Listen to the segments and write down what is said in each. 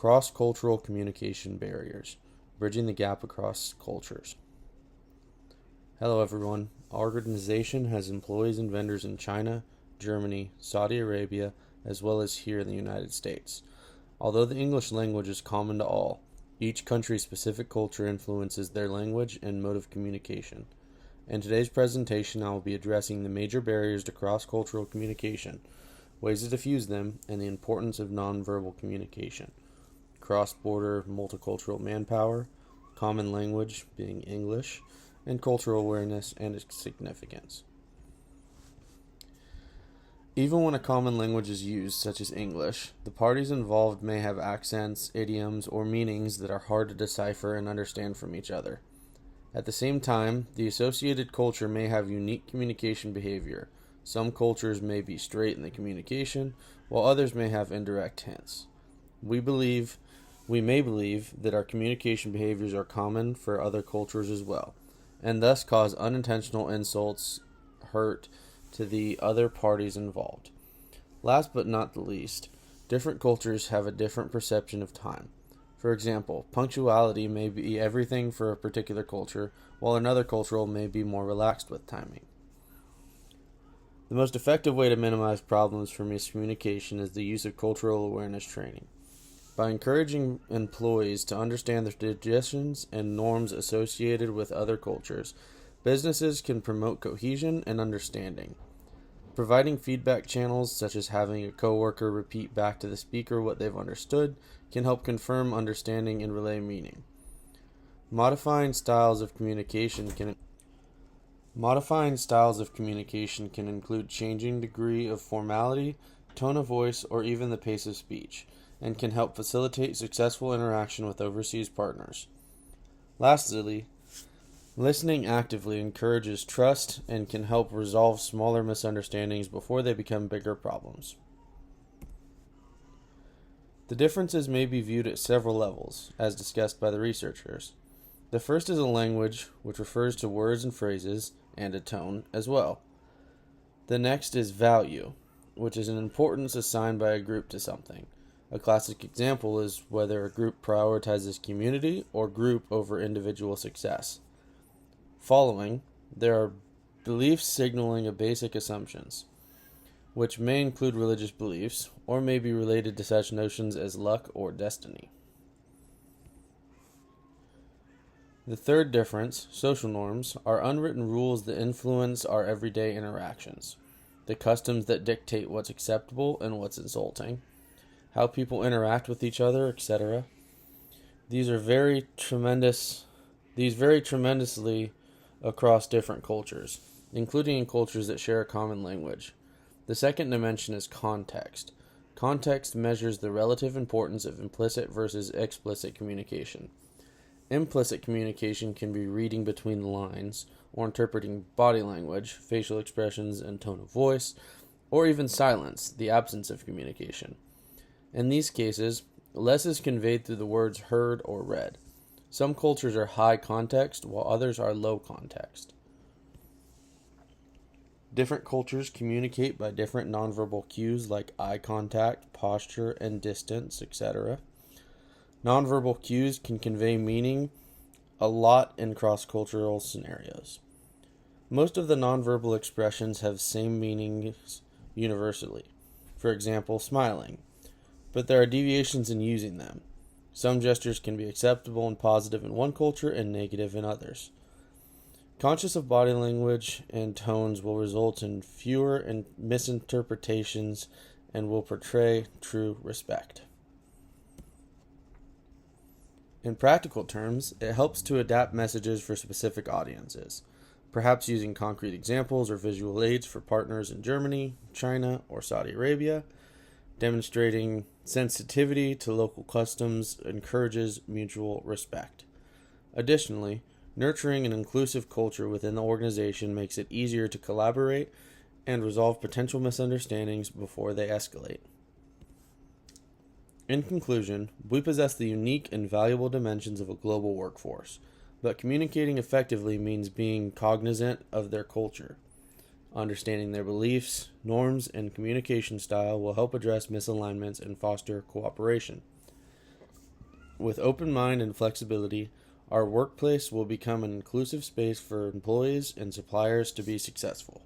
Cross-cultural communication barriers, bridging the gap across cultures. Hello everyone. Our organization has employees and vendors in China, Germany, Saudi Arabia, as well as here in the United States. Although the English language is common to all, each country's specific culture influences their language and mode of communication. In today's presentation, I will be addressing the major barriers to cross-cultural communication, ways to diffuse them, and the importance of nonverbal communication. Cross-border multicultural manpower, common language being English, and cultural awareness and its significance. Even when a common language is used, such as English, the parties involved may have accents, idioms, or meanings that are hard to decipher and understand from each other. At the same time, the associated culture may have unique communication behavior. Some cultures may be straight in the communication, while others may have indirect hints. We may believe that our communication behaviors are common for other cultures as well, and thus cause unintentional insults, hurt to the other parties involved. Last but not the least, different cultures have a different perception of time. For example, punctuality may be everything for a particular culture, while another culture may be more relaxed with timing. The most effective way to minimize problems for miscommunication is the use of cultural awareness training. By encouraging employees to understand the traditions and norms associated with other cultures, businesses can promote cohesion and understanding. Providing feedback channels, such as having a coworker repeat back to the speaker what they've understood, can help confirm understanding and relay meaning. Modifying styles of communication can include changing degree of formality, tone of voice, or even the pace of speech, and can help facilitate successful interaction with overseas partners. Lastly, listening actively encourages trust and can help resolve smaller misunderstandings before they become bigger problems. The differences may be viewed at several levels, as discussed by the researchers. The first is a language, which refers to words and phrases, and a tone as well. The next is value, which is an importance assigned by a group to something. A classic example is whether a group prioritizes community or group over individual success. Following, there are beliefs signaling a basic assumptions, which may include religious beliefs or may be related to such notions as luck or destiny. The third difference, social norms, are unwritten rules that influence our everyday interactions, the customs that dictate what's acceptable and what's insulting, how people interact with each other, etc. These vary tremendously across different cultures, including in cultures that share a common language. The second dimension is context. Context measures the relative importance of implicit versus explicit communication. Implicit communication can be reading between the lines, or interpreting body language, facial expressions, and tone of voice, or even silence, the absence of communication. In these cases, less is conveyed through the words heard or read. Some cultures are high context, while others are low context. Different cultures communicate by different nonverbal cues like eye contact, posture, and distance, etc. Nonverbal cues can convey meaning a lot in cross-cultural scenarios. Most of the nonverbal expressions have same meanings universally. For example, smiling. But there are deviations in using them. Some gestures can be acceptable and positive in one culture and negative in others. Conscious of body language and tones will result in fewer misinterpretations and will portray true respect. In practical terms, it helps to adapt messages for specific audiences, perhaps using concrete examples or visual aids for partners in Germany, China, or Saudi Arabia. Demonstrating sensitivity to local customs encourages mutual respect. Additionally, nurturing an inclusive culture within the organization makes it easier to collaborate and resolve potential misunderstandings before they escalate. In conclusion, we possess the unique and valuable dimensions of a global workforce, but communicating effectively means being cognizant of their culture. Understanding their beliefs, norms, and communication style will help address misalignments and foster cooperation. With open mind and flexibility, our workplace will become an inclusive space for employees and suppliers to be successful.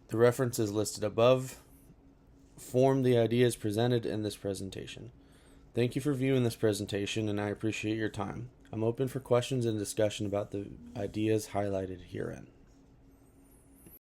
The references listed above form the ideas presented in this presentation. Thank you for viewing this presentation, and I appreciate your time. I'm open for questions and discussion about the ideas highlighted herein.